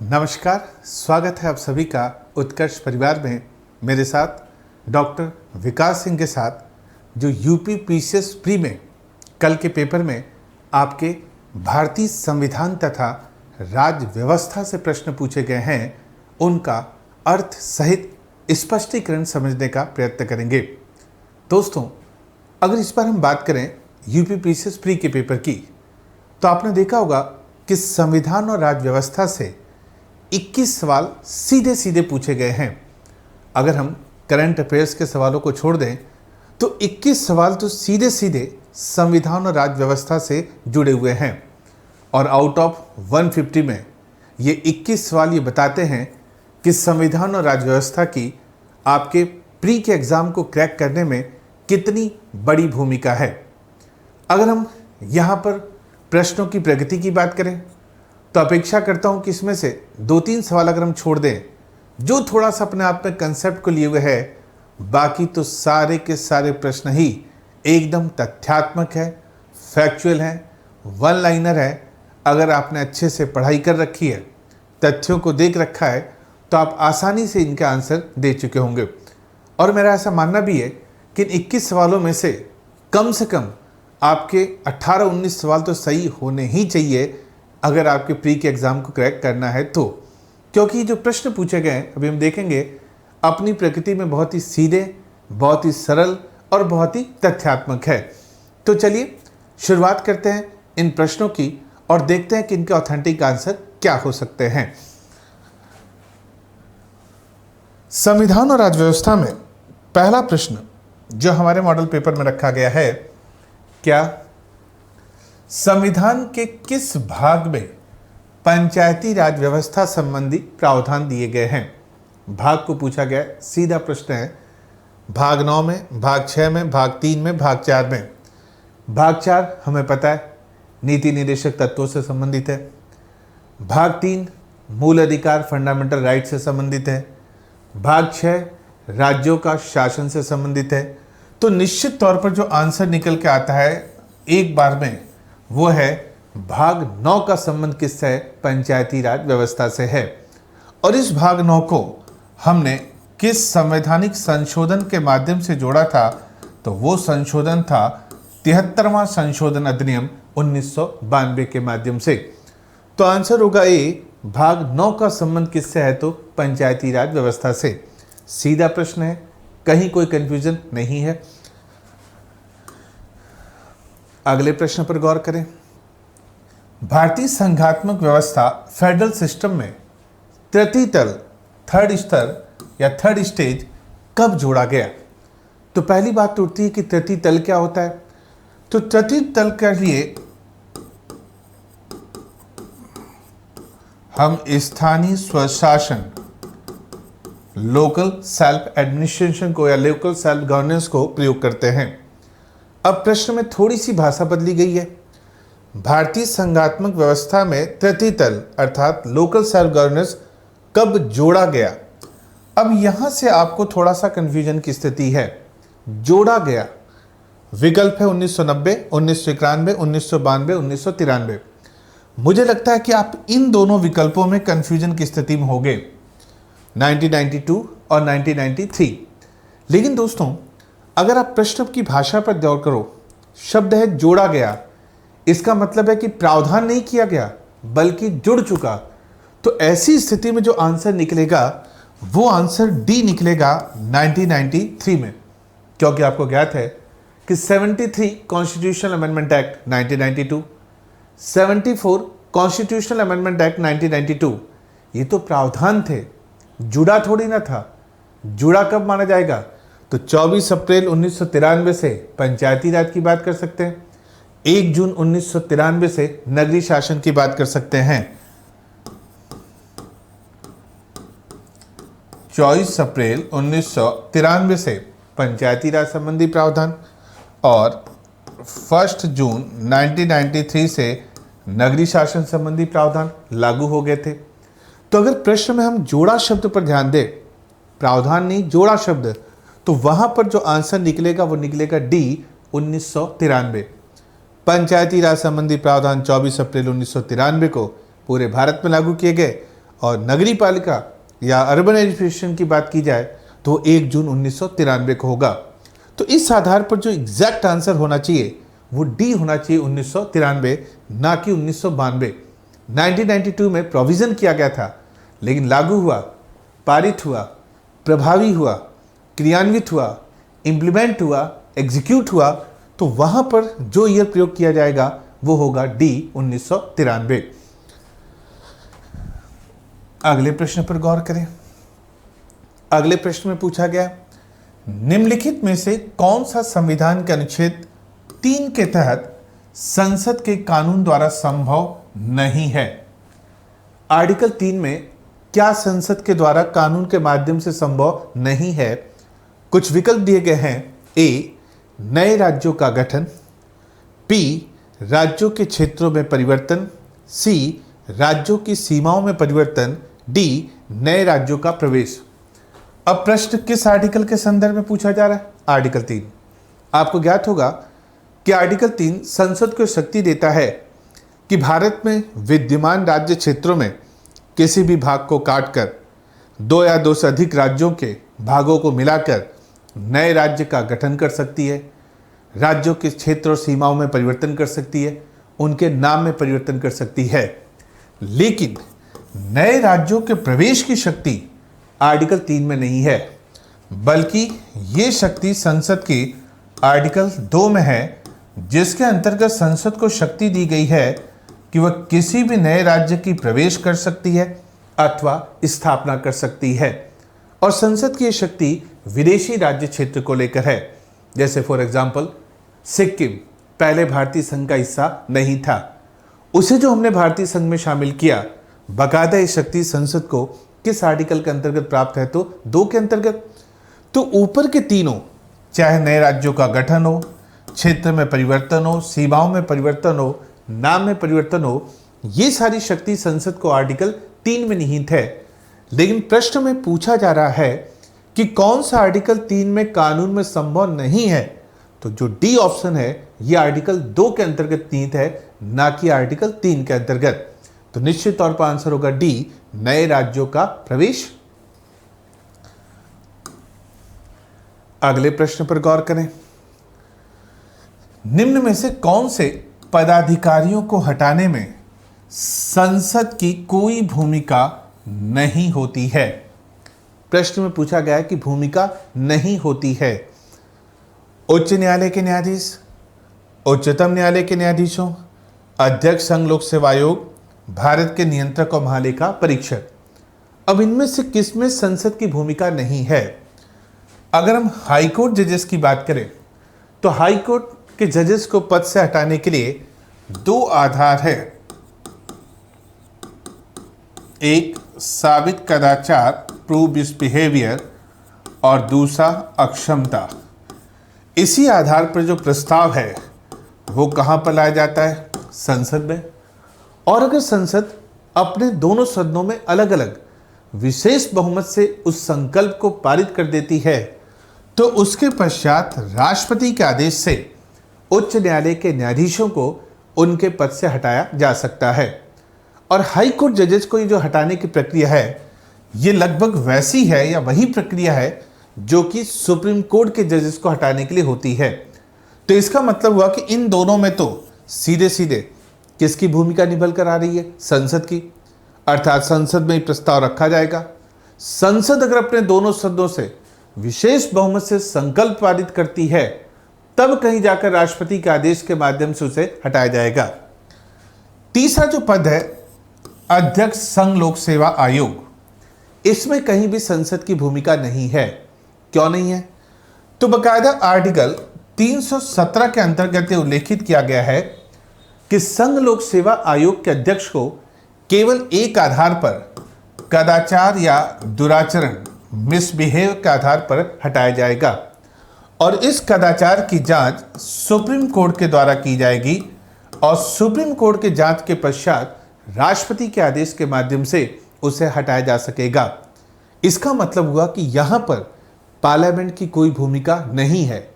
नमस्कार, स्वागत है आप सभी का उत्कर्ष परिवार में। मेरे साथ डॉक्टर विकास सिंह के साथ जो यूपी पीसीएस प्री में कल के पेपर में आपके भारतीय संविधान तथा राज्य व्यवस्था से प्रश्न पूछे गए हैं, उनका अर्थ सहित स्पष्टीकरण समझने का प्रयत्न करेंगे। दोस्तों, अगर इस बार हम बात करें यूपी पीसीएस प्री के पेपर की, तो आपने देखा होगा कि संविधान और राज्य व्यवस्था से 21 सवाल सीधे सीधे पूछे गए हैं। अगर हम करंट अफेयर्स के सवालों को छोड़ दें तो 21 सवाल तो सीधे सीधे संविधान और राज्य व्यवस्था से जुड़े हुए हैं। और आउट ऑफ 150 में ये 21 सवाल ये बताते हैं कि संविधान और राज्य व्यवस्था की आपके प्री के एग्ज़ाम को क्रैक करने में कितनी बड़ी भूमिका है। अगर हम यहाँ पर प्रश्नों की प्रगति की बात करें तो अपेक्षा करता हूं कि इसमें से 2-3 सवाल अगर हम छोड़ दें जो थोड़ा सा अपने आप में कंसेप्ट को लिए हुए है, बाकी तो सारे के सारे प्रश्न ही एकदम तथ्यात्मक है, फैक्चुअल है, वन लाइनर है। अगर आपने अच्छे से पढ़ाई कर रखी है, तथ्यों को देख रखा है, तो आप आसानी से इनके आंसर दे चुके होंगे। और मेरा ऐसा मानना भी है कि इन 21 सवालों में से कम आपके 18-19 सवाल तो सही होने ही चाहिए अगर आपके प्री के एग्ज़ाम को क्रैक करना है तो। क्योंकि जो प्रश्न पूछे गए हैं, अभी हम देखेंगे, अपनी प्रकृति में बहुत ही सीधे, बहुत ही सरल और बहुत ही तथ्यात्मक है। तो चलिए शुरुआत करते हैं इन प्रश्नों की और देखते हैं कि इनके ऑथेंटिक आंसर क्या हो सकते हैं। संविधान और राज्य व्यवस्था में पहला प्रश्न जो हमारे मॉडल पेपर में रखा गया है, क्या संविधान के किस भाग में पंचायती राज व्यवस्था संबंधी प्रावधान दिए गए हैं? भाग को पूछा गया, सीधा प्रश्न है। भाग 9 में, भाग 6 में, भाग 3 में, भाग 4 में। भाग 4 हमें पता है नीति निर्देशक तत्वों से संबंधित है। भाग 3 मूल अधिकार फंडामेंटल राइट से संबंधित है। भाग 6 राज्यों का शासन से संबंधित है। तो निश्चित तौर पर जो आंसर निकल के आता है एक बार में, वो है भाग 9 का संबंध किससे है? पंचायती राज व्यवस्था से है। और इस भाग 9 को हमने किस संवैधानिक संशोधन के माध्यम से जोड़ा था? तो वो संशोधन था 73वां संशोधन अधिनियम 1992 के माध्यम से। तो आंसर होगा ए, भाग 9 का संबंध किससे है? तो पंचायती राज व्यवस्था से। सीधा प्रश्न है, कहीं कोई कंफ्यूजन नहीं है। अगले प्रश्न पर गौर करें। भारतीय संघात्मक व्यवस्था फेडरल सिस्टम में तृतीय तल, थर्ड स्तर या थर्ड स्टेज कब जोड़ा गया? तो पहली बात तो उठती है कि तृतीय तल क्या होता है। तो तृतीय तल के लिए हम स्थानीय स्वशासन, लोकल सेल्फ एडमिनिस्ट्रेशन को या लोकल सेल्फ गवर्नेंस को प्रयोग करते हैं। अब प्रश्न में थोड़ी सी भाषा बदली गई है। भारतीय संघात्मक व्यवस्था में तृतीय तल अर्थात लोकल सेल्फ गवर्नेंस कब जोड़ा गया? अब यहां से आपको थोड़ा सा कंफ्यूजन की स्थिति है। जोड़ा गया विकल्प है 1990, 1991, 1992, 1993। मुझे लगता है कि आप इन दोनों विकल्पों में कंफ्यूजन की स्थिति में होंगे, 1992 और 1993। लेकिन दोस्तों, अगर आप प्रश्न की भाषा पर गौर करो, शब्द है जोड़ा गया, इसका मतलब है कि प्रावधान नहीं किया गया बल्कि जुड़ चुका। तो ऐसी स्थिति में जो आंसर निकलेगा वो आंसर डी निकलेगा 1993 में। क्योंकि आपको ज्ञात है कि 73 constitutional amendment act 1992, 74 constitutional amendment act 1992, ये तो प्रावधान थे, जुड़ा थोड़ी ना था। जुड़ा कब माना जाएगा? तो 24 अप्रैल 1993 से पंचायती राज की बात कर सकते हैं, 1 जून 1993 से नगरीय शासन की बात कर सकते हैं। 24 अप्रैल 1993 से पंचायती राज संबंधी प्रावधान और 1 जून 1993 से नगरीय शासन संबंधी प्रावधान लागू हो गए थे। तो अगर प्रश्न में हम जोड़ा शब्द पर ध्यान दें, प्रावधान नहीं जोड़ा शब्द, तो वहां पर जो आंसर निकलेगा वो निकलेगा डी 1993। पंचायती राज संबंधी प्रावधान 24 अप्रैल 1993 को पूरे भारत में लागू किए गए और नगरीय पालिका या अर्बन एडमिनिस्ट्रेशन की बात की जाए तो 1 जून 1993 को होगा। तो इस आधार पर जो एग्जैक्ट आंसर होना चाहिए वो डी होना चाहिए 1993, ना कि 1992। 1992 में प्रोविज़न किया गया था, लेकिन लागू हुआ, पारित हुआ, प्रभावी हुआ, क्रियान्वित हुआ, इम्प्लीमेंट हुआ, एग्जीक्यूट हुआ, तो वहाँ पर जो ईयर प्रयोग किया जाएगा वो होगा डी 1993। अगले प्रश्न पर गौर करें। अगले प्रश्न में पूछा गया, निम्नलिखित में से कौन सा संविधान के अनुच्छेद 3 के तहत संसद के कानून द्वारा संभव नहीं है? आर्टिकल 3 में क्या संसद के द्वारा कानून के माध्यम से संभव नहीं है? कुछ विकल्प दिए गए हैं। ए, नए राज्यों का गठन, बी, राज्यों के क्षेत्रों में परिवर्तन, सी, राज्यों की सीमाओं में परिवर्तन, डी, नए राज्यों का प्रवेश। अब प्रश्न किस आर्टिकल के संदर्भ में पूछा जा रहा है? आर्टिकल 3। आपको ज्ञात होगा कि आर्टिकल 3 संसद को शक्ति देता है कि भारत में विद्यमान राज्य क्षेत्रों में किसी भी भाग को काटकर 2 या 2 से अधिक राज्यों के भागों को मिलाकर नए राज्य का गठन कर सकती है, राज्यों के क्षेत्र और सीमाओं में परिवर्तन कर सकती है, उनके नाम में परिवर्तन कर सकती है। लेकिन नए राज्यों के प्रवेश की शक्ति आर्टिकल 3 में नहीं है, बल्कि ये शक्ति संसद की आर्टिकल 2 में है, जिसके अंतर्गत संसद को शक्ति दी गई है कि वह किसी भी नए राज्य की प्रवेश कर सकती है अथवा स्थापना कर सकती है। और संसद की यह शक्ति विदेशी राज्य क्षेत्र को लेकर है। जैसे फॉर एग्जाम्पल सिक्किम पहले भारतीय संघ का हिस्सा नहीं था, उसे जो हमने भारतीय संघ में शामिल किया, बाकायदा ये शक्ति संसद को किस आर्टिकल के अंतर्गत प्राप्त है? तो 2 के अंतर्गत। तो ऊपर के तीनों, चाहे नए राज्यों का गठन हो, क्षेत्र में परिवर्तन हो, सीमाओं में परिवर्तन हो, नाम में परिवर्तन हो, ये सारी शक्ति संसद को आर्टिकल 3 में निहित है। लेकिन प्रश्न में पूछा जा रहा है कि कौन सा आर्टिकल 3 में कानून में संभव नहीं है? तो जो डी ऑप्शन है ये आर्टिकल 2 के अंतर्गत निहित है, ना कि आर्टिकल 3 के अंतर्गत। तो निश्चित तौर पर आंसर होगा डी, नए राज्यों का प्रवेश। अगले प्रश्न पर गौर करें। निम्न में से कौन से पदाधिकारियों को हटाने में संसद की कोई भूमिका नहीं होती है? प्रश्न में पूछा गया है कि भूमिका नहीं होती है। उच्च न्यायालय के न्यायाधीश, उच्चतम न्यायालय के न्यायाधीशों, अध्यक्ष संघ लोक सेवा आयोग, भारत के नियंत्रक और महालेखा परीक्षक। अब इनमें से किसमें संसद की भूमिका नहीं है? अगर हम हाईकोर्ट जजेस की बात करें तो हाईकोर्ट के जजेस को पद से हटाने के लिए 2 आधार है। एक साबित कदाचार, प्रूव मिसबिहेवियर, और दूसरा अक्षमता। इसी आधार पर जो प्रस्ताव है वो कहां पर लाया जाता है? संसद में। और अगर संसद अपने दोनों सदनों में अलग अलग विशेष बहुमत से उस संकल्प को पारित कर देती है तो उसके पश्चात राष्ट्रपति के आदेश से उच्च न्यायालय के न्यायाधीशों को उनके पद से हटाया जा सकता है। और हाई कोर्ट जजेस को ये जो हटाने की प्रक्रिया है ये लगभग वैसी है या वही प्रक्रिया है जो कि सुप्रीम कोर्ट के जजेस को हटाने के लिए होती है। तो इसका मतलब हुआ कि इन दोनों में तो सीधे सीधे किसकी भूमिका निभल कर आ रही है? संसद की। अर्थात संसद में ही प्रस्ताव रखा जाएगा। संसद अगर अपने दोनों सदनों से विशेष बहुमत से संकल्प पारित करती है तब कहीं जाकर राष्ट्रपति के आदेश के माध्यम से उसे हटाया जाएगा। तीसरा जो पद है अध्यक्ष संघ लोक सेवा आयोग, इसमें कहीं भी संसद की भूमिका नहीं है। क्यों नहीं है? तो बाकायदा आर्टिकल 317 के अंतर्गत उल्लेखित किया गया है कि संघ लोक सेवा आयोग के अध्यक्ष को केवल एक आधार पर कदाचार या दुराचरण, मिसबिहेव के आधार पर हटाया जाएगा और इस कदाचार की जांच सुप्रीम कोर्ट के द्वारा की जाएगी और सुप्रीम कोर्ट के जांच के पश्चात राष्ट्रपति के आदेश के माध्यम से उसे हटाया जा सकेगा। इसका मतलब हुआ कि यहां पर पार्लियामेंट की कोई भूमिका नहीं है।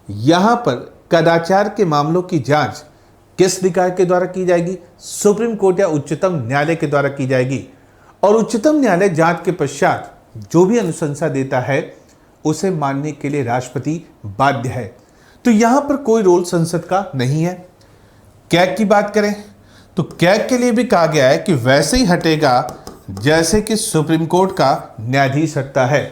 यहां पर कदाचार के मामलों की जांच किस निकाय के द्वारा की जाएगी? सुप्रीम कोर्ट या उच्चतम न्यायालय के द्वारा की जाएगी और उच्चतम न्यायालय जांच के पश्चात जो भी अनुशंसा देता है उसे मानने के लिए राष्ट्रपति बाध्य है। तो यहां पर कोई रोल संसद का नहीं है। कैग की बात करें तो कैग के लिए भी कहा गया है कि वैसे ही हटेगा जैसे कि सुप्रीम कोर्ट का न्यायाधीश हटता है।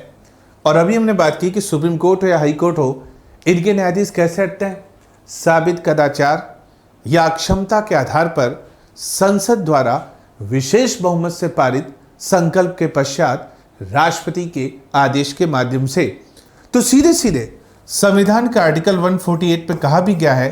और अभी हमने बात की कि सुप्रीम कोर्ट हो या हाई कोर्ट हो, इनके न्यायाधीश कैसे हटते हैं? साबित कदाचार या अक्षमता के आधार पर संसद द्वारा विशेष बहुमत से पारित संकल्प के पश्चात राष्ट्रपति के आदेश के माध्यम से। तो सीधे सीधे संविधान का आर्टिकल 148 पे कहा भी गया है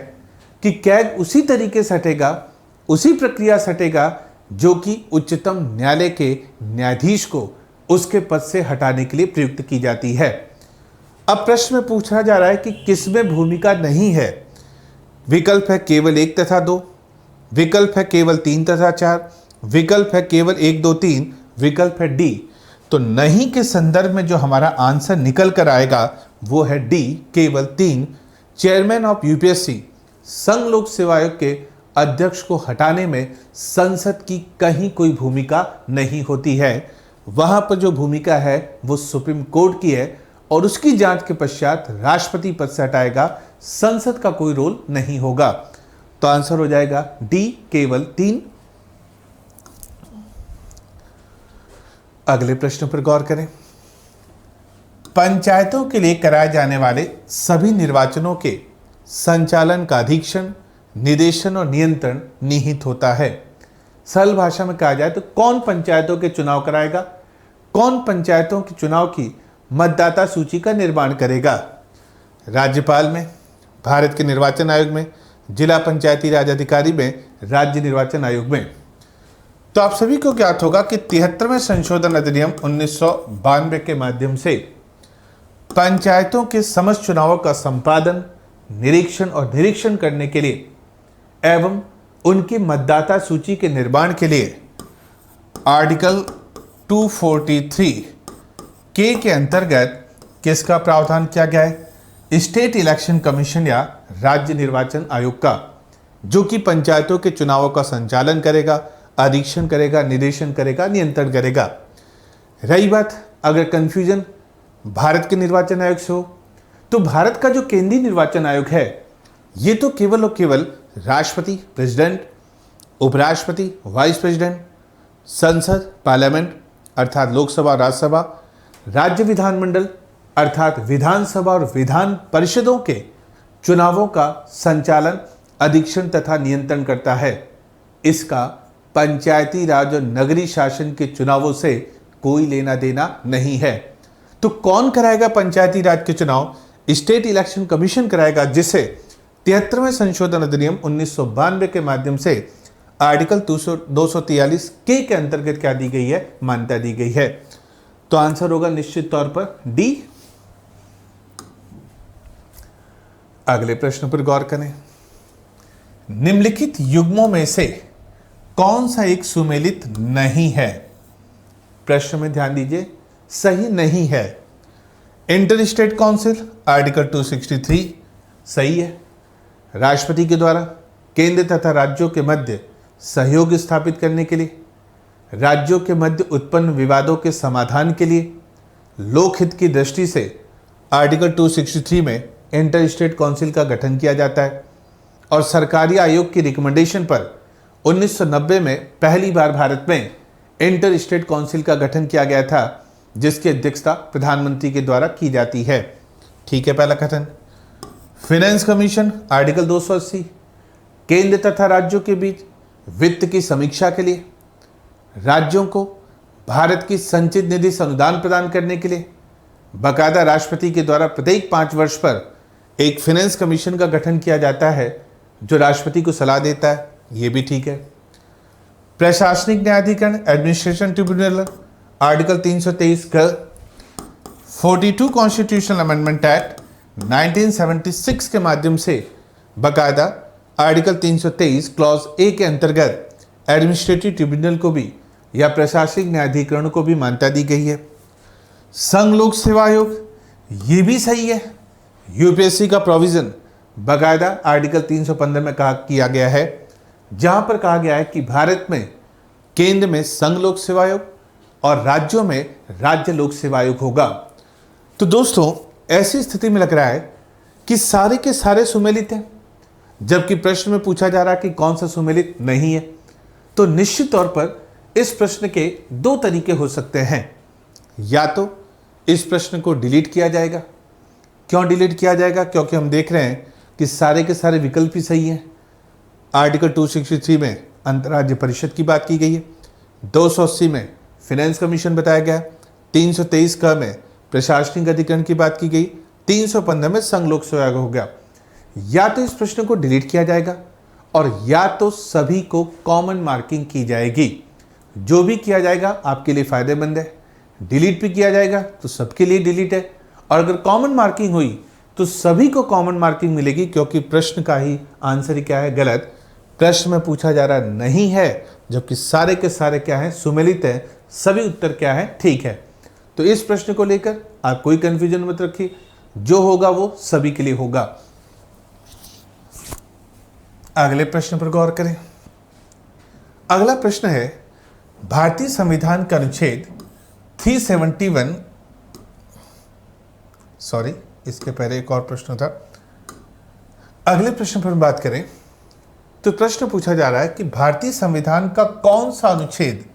कि कैग उसी तरीके से हटेगा, उसी प्रक्रिया से हटेगा जो कि उच्चतम न्यायालय के न्यायाधीश को उसके पद से हटाने के लिए प्रयुक्त की जाती है। अब प्रश्न में पूछा जा रहा है कि किसमें भूमिका नहीं है। विकल्प है केवल 1 तथा 2, विकल्प है केवल 3 तथा 4, विकल्प है केवल 1, 2, 3, विकल्प है डी। तो नहीं के संदर्भ में जो हमारा आंसर निकल कर आएगा वो है डी, केवल 3। चेयरमैन ऑफ यूपीएससी संघ लोक सेवा आयोग के अध्यक्ष को हटाने में संसद की कहीं कोई भूमिका नहीं होती है। वहां पर जो भूमिका है वो सुप्रीम कोर्ट की है और उसकी जांच के पश्चात राष्ट्रपति पद से हटाएगा। संसद का कोई रोल नहीं होगा। तो आंसर हो जाएगा डी, केवल 3। अगले प्रश्न पर गौर करें। पंचायतों के लिए कराए जाने वाले सभी निर्वाचनों के संचालन का अधीक्षण, निदेशन और नियंत्रण निहित होता है। सरल भाषा में कहा जाए तो कौन पंचायतों के चुनाव कराएगा? कौन पंचायतों के चुनाव की मतदाता सूची का निर्माण करेगा? राज्यपाल में, भारत के निर्वाचन आयोग में, जिला पंचायती राज अधिकारी में, राज्य निर्वाचन आयोग में। तो आप सभी को ज्ञात होगा कि 73वें संशोधन अधिनियम 1992 के माध्यम से पंचायतों के समस्त चुनावों का संपादन, निरीक्षण और निरीक्षण करने के लिए एवं उनकी मतदाता सूची के निर्माण के लिए आर्टिकल 243 के अंतर्गत किसका प्रावधान किया गया है? स्टेट इलेक्शन कमीशन या राज्य निर्वाचन आयोग का, जो कि पंचायतों के चुनावों का संचालन करेगा, अधीक्षण करेगा, निदेशन करेगा, नियंत्रण करेगा। रही बात अगर कंफ्यूजन भारत के निर्वाचन आयोग से हो, तो भारत का जो केंद्रीय निर्वाचन आयोग है ये तो केवल और केवल राष्ट्रपति, प्रेसिडेंट, उपराष्ट्रपति, वाइस प्रेसिडेंट, संसद, पार्लियामेंट अर्थात लोकसभा और राज्यसभा, राज्य विधानमंडल अर्थात विधानसभा और विधान परिषदों के चुनावों का संचालन, अधीक्षण तथा नियंत्रण करता है। इसका पंचायती राज और नगरीय शासन के चुनावों से कोई लेना देना नहीं है। तो कौन कराएगा पंचायती राज के चुनाव? स्टेट इलेक्शन कमीशन कराएगा, जिसे 73वें संशोधन अधिनियम 1992 के माध्यम से आर्टिकल 243 के अंतर्गत क्या दी गई है? मान्यता दी गई है। तो आंसर होगा निश्चित तौर पर डी। अगले प्रश्न पर गौर करें। निम्नलिखित युग्मों में से कौन सा एक सुमेलित नहीं है? प्रश्न में ध्यान दीजिए, सही नहीं है। इंटर स्टेट काउंसिल आर्टिकल 263 सही है। राष्ट्रपति के द्वारा केंद्र तथा राज्यों के मध्य सहयोग स्थापित करने के लिए, राज्यों के मध्य उत्पन्न विवादों के समाधान के लिए, लोकहित की दृष्टि से आर्टिकल 263 में इंटर स्टेट काउंसिल का गठन किया जाता है। और सरकारी आयोग की रिकमेंडेशन पर 1990 में पहली बार भारत में इंटर स्टेट काउंसिल का गठन किया गया था, जिसकी अध्यक्षता प्रधानमंत्री के द्वारा की जाती है। ठीक है, पहला कथन। फाइनेंस कमीशन आर्टिकल 280 केंद्र तथा राज्यों के बीच वित्त की समीक्षा के लिए, राज्यों को भारत की संचित निधि से अनुदान प्रदान करने के लिए बाकायदा राष्ट्रपति के द्वारा प्रत्येक 5 वर्ष पर एक फाइनेंस कमीशन का गठन किया जाता है, जो राष्ट्रपति को सलाह देता है। ये भी ठीक है। प्रशासनिक न्यायाधिकरण एडमिनिस्ट्रेशन ट्रिब्यूनल आर्टिकल 323 का 42 कॉन्स्टिट्यूशनल अमेंडमेंट एक्ट 1976 के माध्यम से बाकायदा आर्टिकल 323 क्लॉज ए के अंतर्गत एडमिनिस्ट्रेटिव ट्रिब्यूनल को भी या प्रशासनिक न्यायाधिकरण को भी मान्यता दी गई है। संघ लोक सेवा आयोग ये भी सही है। यूपीएससी का प्रोविजन बाकायदा आर्टिकल 315 में कहा किया गया है, जहां पर कहा गया है कि भारत में केंद्र में संघ लोक सेवा आयोग और राज्यों में राज्य लोक सेवा आयोग होगा। तो दोस्तों, ऐसी स्थिति में लग रहा है कि सारे के सारे सुमेलित हैं, जबकि प्रश्न में पूछा जा रहा है कि कौन सा सुमेलित नहीं है। तो निश्चित तौर पर इस प्रश्न के दो तरीके हो सकते हैं। या तो इस प्रश्न को डिलीट किया जाएगा। क्यों डिलीट किया जाएगा? क्योंकि हम देख रहे हैं कि सारे के सारे विकल्प ही सही हैं। आर्टिकल 263 में अंतर्राज्य परिषद की बात की गई है, 280 में फाइनेंस कमीशन बताया गया, 323 क में प्रशासनिक अधिकरण की बात की गई, 315 में संघ लोक सेवा आयोग हो गया। या तो इस प्रश्न को डिलीट किया जाएगा और या तो सभी को कॉमन मार्किंग की जाएगी। जो भी किया जाएगा आपके लिए फायदेमंद है। डिलीट भी किया जाएगा तो सबके लिए डिलीट है, और अगर कॉमन मार्किंग हुई तो सभी को कॉमन मार्किंग मिलेगी, क्योंकि प्रश्न का ही आंसर ही क्या है? गलत। प्रश्न में पूछा जा रहा नहीं है, जबकि सारे के सारे क्या है? सुमेलित है। सभी उत्तर क्या है? ठीक है। तो इस प्रश्न को लेकर आप कोई कंफ्यूजन मत रखिए, जो होगा वो सभी के लिए होगा। अगले प्रश्न पर गौर करें। अगला प्रश्न है, भारतीय संविधान का अनुच्छेद 371, सॉरी इसके पहले एक और प्रश्न था। अगले प्रश्न पर बात करें तो प्रश्न पूछा जा रहा है कि भारतीय संविधान का कौन सा अनुच्छेद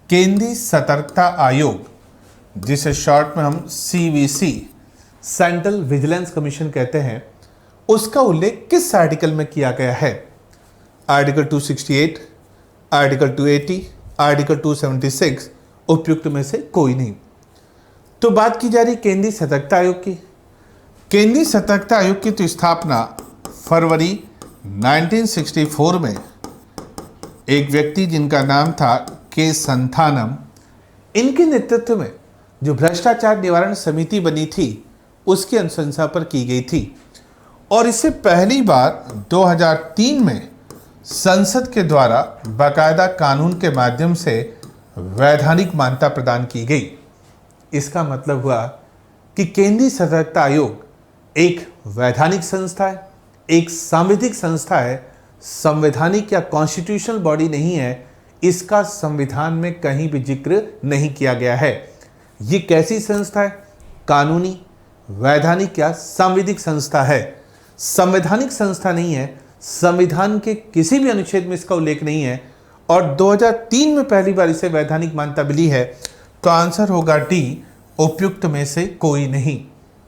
केंद्रीय सतर्कता आयोग, जिसे शॉर्ट में हम CVC सेंट्रल विजिलेंस कमीशन कहते हैं, उसका उल्लेख किस आर्टिकल में किया गया है? आर्टिकल 268, आर्टिकल 280, आर्टिकल 276, उपयुक्त में से कोई नहीं। तो बात की जा रही केंद्रीय सतर्कता आयोग की। केंद्रीय सतर्कता आयोग की तो स्थापना फरवरी 1964 में एक व्यक्ति जिनका नाम था के संथानम, इनके नेतृत्व में जो भ्रष्टाचार निवारण समिति बनी थी उसकी अनुशंसा पर की गई थी, और इसे पहली बार 2003 में संसद के द्वारा बाकायदा कानून के माध्यम से वैधानिक मान्यता प्रदान की गई। इसका मतलब हुआ कि केंद्रीय सतर्कता आयोग एक वैधानिक संस्था है, एक सांविधिक संस्था है, संवैधानिक या कॉन्स्टिट्यूशनल बॉडी नहीं है। इसका संविधान में कहीं भी जिक्र नहीं किया गया है। ये कैसी संस्था है? कानूनी, वैधानिक या सांविधिक संस्था है। संवैधानिक संस्था नहीं है। संविधान के किसी भी अनुच्छेद में इसका उल्लेख नहीं है, और 2003 में पहली बार इसे वैधानिक मान्यता मिली है। तो आंसर होगा डी, उपयुक्त में से कोई नहीं,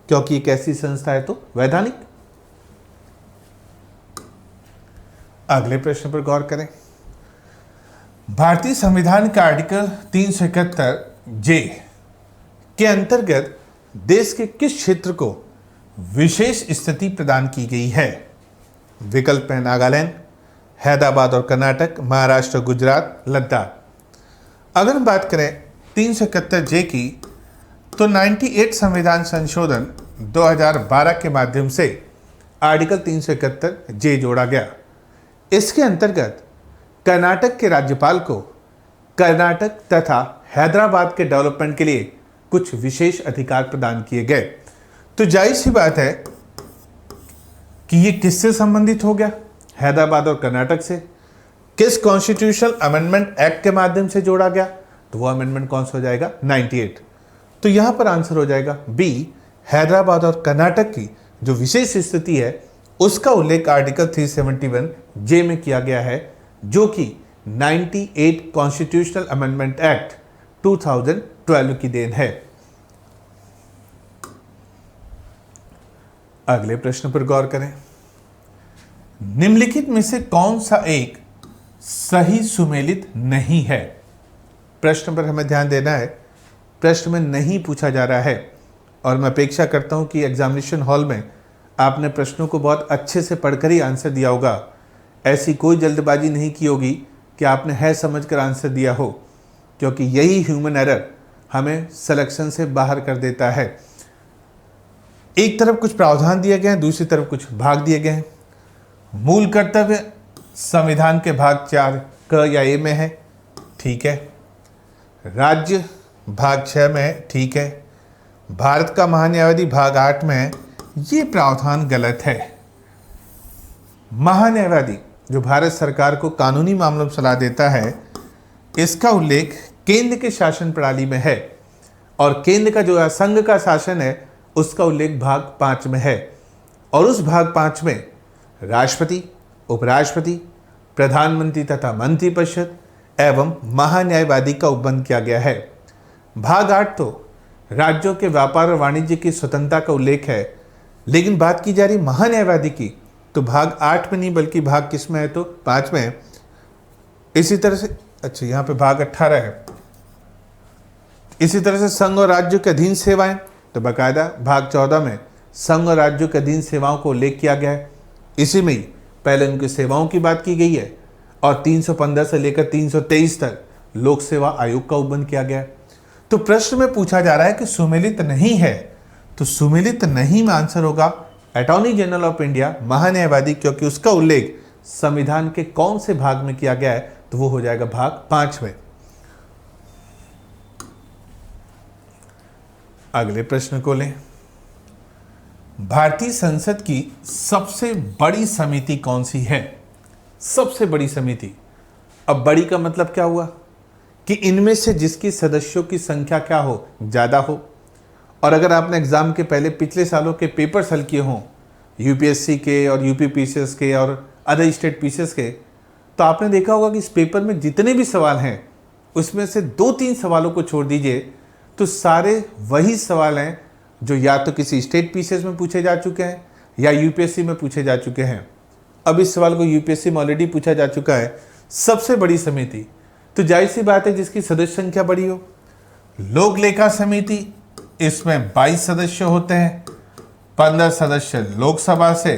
क्योंकि एक ऐसी संस्था है तो वैधानिक। अगले प्रश्न पर गौर करें। भारतीय संविधान का आर्टिकल 371 जे के अंतर्गत देश के किस क्षेत्र को विशेष स्थिति प्रदान की गई है? विकल्प है नागालैंड, हैदराबाद और कर्नाटक, महाराष्ट्र, गुजरात, लद्दाख। अगर हम बात करें 371 जे की, तो 98 संविधान संशोधन 2012 के माध्यम से आर्टिकल 371 जे जोड़ा गया। इसके अंतर्गत कर्नाटक के राज्यपाल को कर्नाटक तथा हैदराबाद के डेवलपमेंट के लिए कुछ विशेष अधिकार प्रदान किए गए। तो जाहिर सी बात है कि ये किससे संबंधित हो गया? हैदराबाद और कर्नाटक से। किस कॉन्स्टिट्यूशनल अमेंडमेंट एक्ट के माध्यम से जोड़ा गया? तो वो अमेंडमेंट कौन सा हो जाएगा? 98। तो यहां पर आंसर हो जाएगा बी, हैदराबाद और कर्नाटक की जो विशेष स्थिति है उसका उल्लेख आर्टिकल 371 जे में किया गया है, जो कि 98 कॉन्स्टिट्यूशनल अमेंडमेंट एक्ट 2012 की देन है। अगले प्रश्न पर गौर करें। निम्नलिखित में से कौन सा एक सही सुमेलित नहीं है? प्रश्न पर हमें ध्यान देना है। प्रश्न में नहीं पूछा जा रहा है, और मैं अपेक्षा करता हूं कि एग्जामिनेशन हॉल में आपने प्रश्नों को बहुत अच्छे से पढ़कर ही आंसर दिया होगा। ऐसी कोई जल्दबाजी नहीं की होगी कि आपने है समझकर आंसर दिया हो, क्योंकि यही ह्यूमन एरर हमें सिलेक्शन से बाहर कर देता है। एक तरफ कुछ प्रावधान दिए गए हैं, दूसरी तरफ कुछ भाग दिए गए हैं। मूल कर्तव्य संविधान के भाग 4 क या ए में है, ठीक है। राज्य भाग 6 में है, ठीक है। भारत का महान्यायवादी भाग 8 में है, ये प्रावधान गलत है। महान्यायवादी जो भारत सरकार को कानूनी मामलों में सलाह देता है, इसका उल्लेख केंद्र के शासन प्रणाली में है और केंद्र का जो संघ का शासन है उसका उल्लेख भाग 5 में है। और उस भाग 5 में राष्ट्रपति, उपराष्ट्रपति, प्रधानमंत्री तथा मंत्रिपरिषद एवं महान्यायवादी का उपबंध किया गया है। भाग 8 तो राज्यों के व्यापार और वाणिज्य की स्वतंत्रता का उल्लेख है, लेकिन बात की जा रही महान्यायवादी की तो भाग 8 में नहीं बल्कि भाग किस में है तो 5 में है। इसी तरह से अच्छा यहाँ पे भाग 18 है। इसी तरह से संघ और राज्यों के अधीन सेवाएं तो बाकायदा भाग 14 में संघ और राज्यों के अधीन सेवाओं को उल्लेख किया गया है। इसी में ही पहले उनकी सेवाओं की बात की गई है और 315 से लेकर 323 तक लोक सेवा आयोग का उपबंध किया गया है। तो प्रश्न में पूछा जा रहा है कि सुमेलित नहीं है, तो सुमेलित नहीं में आंसर होगा अटॉर्नी जनरल ऑफ इंडिया, महान्यायवादी, क्योंकि उसका उल्लेख संविधान के कौन से भाग में किया गया है तो वो हो जाएगा भाग 5 में। अगले प्रश्न को लें। भारतीय संसद की सबसे बड़ी समिति कौन सी है? सबसे बड़ी समिति, अब बड़ी का मतलब क्या हुआ कि इनमें से जिसकी सदस्यों की संख्या क्या हो, ज़्यादा हो। और अगर आपने एग्जाम के पहले पिछले सालों के पेपर्स हल किए हों, यूपीएससी के और यूपी पीसीएस के और अदर स्टेट पीसीएस के, तो आपने देखा होगा कि इस पेपर में जितने भी सवाल हैं उसमें से 2-3 सवालों को छोड़ दीजिए तो सारे वही सवाल हैं जो या तो किसी स्टेट पीसीएस में पूछे जा चुके हैं या यूपीएससी में पूछे जा चुके हैं। अब इस सवाल को यूपीएससी में ऑलरेडी पूछा जा चुका है। सबसे बड़ी समिति तो जाहिर सी बात है जिसकी सदस्य संख्या बड़ी हो। लोक लेखा समिति, इसमें 22 सदस्य होते हैं, 15 सदस्य लोकसभा से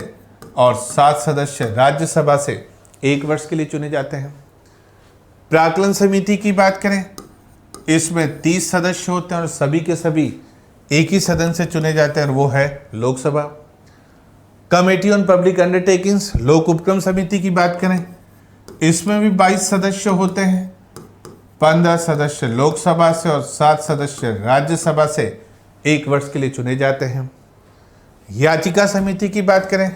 और 7 सदस्य राज्यसभा से 1 वर्ष के लिए चुने जाते हैं। प्राक्कलन समिति की बात करें, इसमें 30 सदस्य होते हैं और सभी के सभी एक ही सदन से चुने जाते हैं और वो है Lok Sabha. Committee on public undertakings, लोक उपक्रम समिति की बात करें, इसमें भी 22 सदस्य होते हैं, 15 सदस्य लोकसभा से और 7 सदस्य राज्यसभा से 1 वर्ष के लिए चुने जाते हैं। याचिका समिति की बात करें,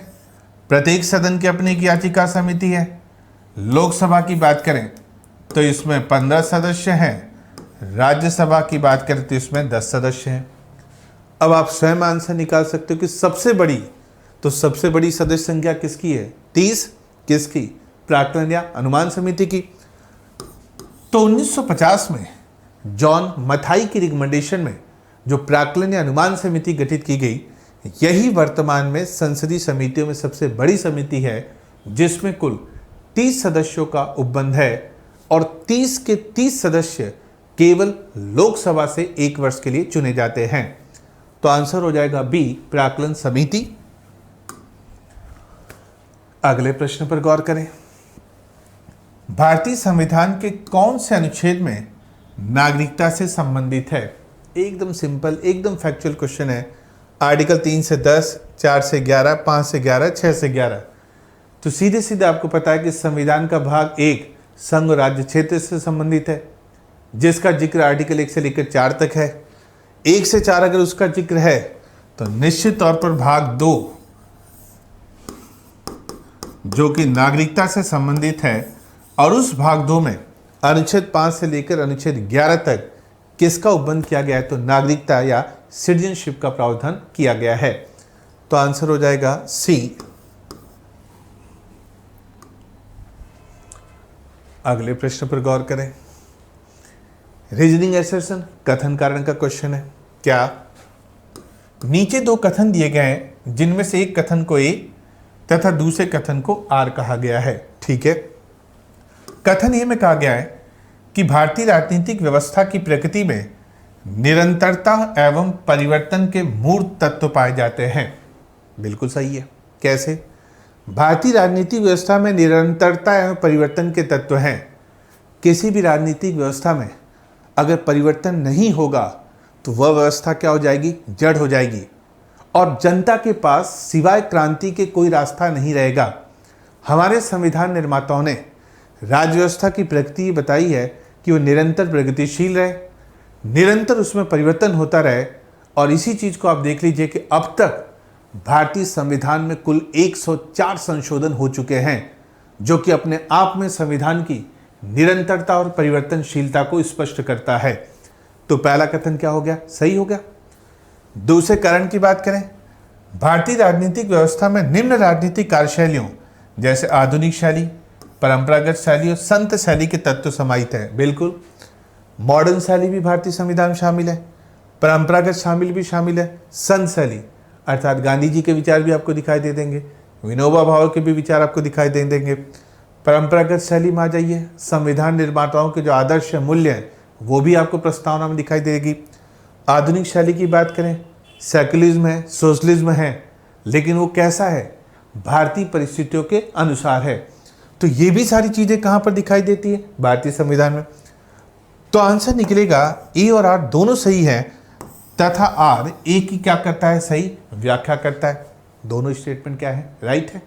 प्रत्येक सदन की अपनी एक याचिका समिति है। लोकसभा की बात करें तो इसमें 15 सदस्य हैं, राज्यसभा की बात करें तो इसमें 10 सदस्य हैं। अब आप स्वयं आंसर निकाल सकते हो कि सबसे बड़ी, तो सबसे बड़ी सदस्य संख्या किसकी है? 30। किसकी? प्राक्कलन या अनुमान समिति की। तो 1950 में जॉन मथाई की रिकमेंडेशन में जो प्राक्कलन या अनुमान समिति गठित की गई, यही वर्तमान में संसदीय समितियों में सबसे बड़ी समिति है, जिसमें कुल 30 सदस्यों का उपबंध है और 30 के 30 सदस्य केवल लोकसभा से 1 वर्ष के लिए चुने जाते हैं। तो आंसर हो जाएगा बी, प्राक्कलन समिति। अगले प्रश्न पर गौर करें। भारतीय संविधान के कौन से अनुच्छेद में नागरिकता से संबंधित है? एकदम सिंपल, एकदम फैक्चुअल क्वेश्चन है। आर्टिकल 3 से 10, 4 से 11, 5 से 11, 6 से 11। तो सीधे सीधे आपको पता है कि संविधान का भाग 1 संघ और राज्य क्षेत्र से संबंधित है, जिसका जिक्र आर्टिकल 1 से लेकर 4 तक है। 1 से 4 अगर उसका जिक्र है तो निश्चित तौर पर भाग 2 जो कि नागरिकता से संबंधित है, और उस भाग 2 में अनुच्छेद 5 से लेकर अनुच्छेद 11 तक किसका उपबंध किया गया है? तो नागरिकता या सिटीजनशिप का प्रावधान किया गया है। तो आंसर हो जाएगा सी। अगले प्रश्न पर गौर करें। रीजनिंग एसर्शन, कथन कारण का क्वेश्चन है। क्या नीचे 2 कथन दिए गए हैं जिनमें से एक कथन को ए तथा दूसरे कथन को आर कहा गया है? ठीक है। कथन ए में कहा गया है कि भारतीय राजनीतिक व्यवस्था की प्रकृति में निरंतरता एवं परिवर्तन के मूर्त तत्व पाए जाते हैं। बिल्कुल सही है। कैसे? भारतीय राजनीतिक व्यवस्था में निरंतरता एवं परिवर्तन के तत्व हैं। किसी भी राजनीतिक व्यवस्था में अगर परिवर्तन नहीं होगा तो वह व्यवस्था क्या हो जाएगी? जड़ हो जाएगी, और जनता के पास सिवाय क्रांति के कोई रास्ता नहीं रहेगा। हमारे संविधान निर्माताओं ने राज्य व्यवस्था की प्रगति बताई है कि वो निरंतर प्रगतिशील रहे, निरंतर उसमें परिवर्तन होता रहे। और इसी चीज़ को आप देख लीजिए कि अब तक भारतीय संविधान में कुल 104 संशोधन हो चुके हैं, जो कि अपने आप में संविधान की निरंतरता और परिवर्तनशीलता को स्पष्ट करता है। तो पहला कथन क्या हो गया? सही हो गया। दूसरे कारण की बात करें, भारतीय राजनीतिक व्यवस्था में निम्न राजनीतिक कार्यशैलियों जैसे आधुनिक शैली, परंपरागत शैली और संत शैली के तत्व समाहित हैं। बिल्कुल, मॉडर्न शैली भी भारतीय संविधान में शामिल है, परंपरागत शामिल भी शामिल है, संत शैली अर्थात गांधी जी के विचार भी आपको दिखाई दे देंगे, विनोबा भावे के भी विचार आपको दिखाई दे देंगे। परंपरागत शैली में आ जाइए, संविधान निर्माताओं के जो आदर्श मूल्य हैं वो भी आपको प्रस्तावना में दिखाई देगी। आधुनिक शैली की बात करें, सेकुलरिज्म है, सोशलिज्म है, लेकिन वो कैसा है? भारतीय परिस्थितियों के अनुसार है। तो ये भी सारी चीज़ें कहाँ पर दिखाई देती है? भारतीय संविधान में। तो आंसर निकलेगा ए और आर दोनों सही है, तथा आर ए की क्या करता है? सही व्याख्या करता है। दोनों स्टेटमेंट क्या है? राइट है।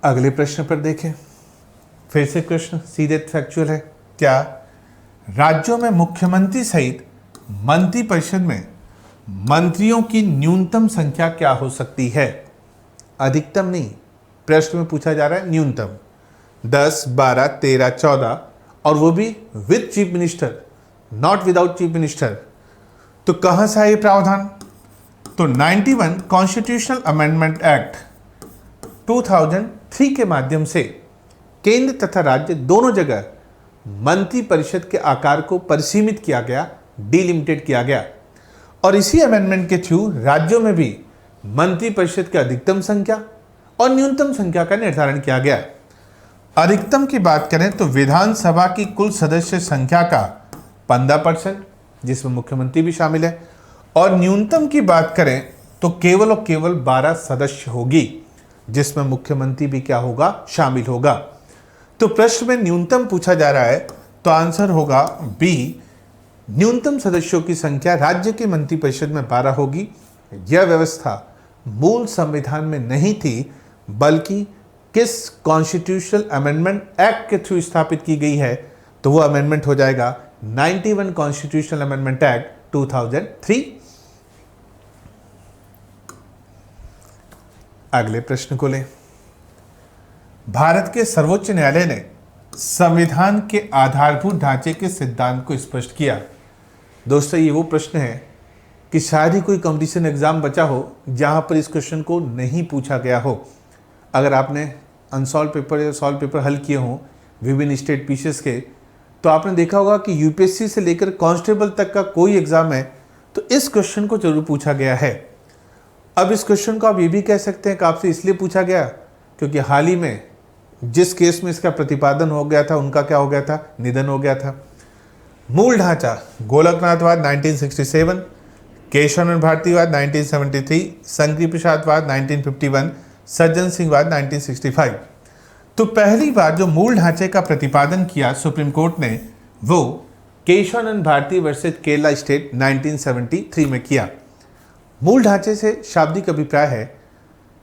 अगले प्रश्न पर देखें। फिर से प्रश्न सीधे फैक्चुअल है। क्या राज्यों में मुख्यमंत्री सहित मंत्री परिषद में मंत्रियों की न्यूनतम संख्या क्या हो सकती है? अधिकतम नहीं, प्रश्न में पूछा जा रहा है न्यूनतम। 10, 12, 13, 14 और वो भी with chief minister, not without chief minister. तो कहां से है ये प्रावधान? तो 91 कॉन्स्टिट्यूशनल अमेंडमेंट एक्ट 2003 के माध्यम से केंद्र तथा राज्य दोनों जगह मंत्री परिषद के आकार को परिसीमित किया गया, डिलिमिटेड किया गया। और इसी अमेंडमेंट के थ्रू राज्यों में भी मंत्री परिषद की अधिकतम संख्या और न्यूनतम संख्या का निर्धारण किया गया। अधिकतम की बात करें तो विधानसभा की कुल सदस्य संख्या का 15%, जिसमें मुख्यमंत्री भी शामिल है, और न्यूनतम की बात करें तो केवल और केवल 12 सदस्य होगी, जिसमें मुख्यमंत्री भी क्या होगा? शामिल होगा। तो प्रश्न में न्यूनतम पूछा जा रहा है, तो आंसर होगा बी, न्यूनतम सदस्यों की संख्या राज्य की मंत्रिपरिषद में 12 होगी। यह व्यवस्था मूल संविधान में नहीं थी, बल्कि किस कॉन्स्टिट्यूशनल अमेंडमेंट एक्ट के थ्रू स्थापित की गई है? तो वो अमेंडमेंट हो जाएगा 91 कॉन्स्टिट्यूशनल अमेंडमेंट एक्ट 2003। अगले प्रश्न को लें। भारत के सर्वोच्च न्यायालय ने संविधान के आधारभूत ढांचे के सिद्धांत को स्पष्ट किया। दोस्तों, ये वो प्रश्न है कि शायद ही कोई कंपटीशन एग्जाम बचा हो जहां पर इस क्वेश्चन को नहीं पूछा गया हो। अगर आपने अनसॉल्व पेपर या सॉल्व पेपर हल किए हों विभिन्न स्टेट पीसीएस के, तो आपने देखा होगा कि यूपीएससी से लेकर कांस्टेबल तक का कोई एग्जाम है तो इस क्वेश्चन को जरूर पूछा गया है। अब इस क्वेश्चन को आप ये भी कह सकते हैं कि आपसे इसलिए पूछा गया क्योंकि हाल ही में जिस केस में इसका प्रतिपादन हो गया था उनका क्या हो गया था? निधन हो गया था। मूल ढांचा गोलकनाथवाद 1967, केशवानंद भारतीवाद 1973, शंकरी प्रसादवाद 1951, सज्जन सिंहवाद 1965। तो पहली बार जो मूल ढांचे का प्रतिपादन किया सुप्रीम कोर्ट ने, वो केशवानंद भारती वर्सेस केरला स्टेट 1973 में किया। मूल ढांचे से शाब्दिक अभिप्राय है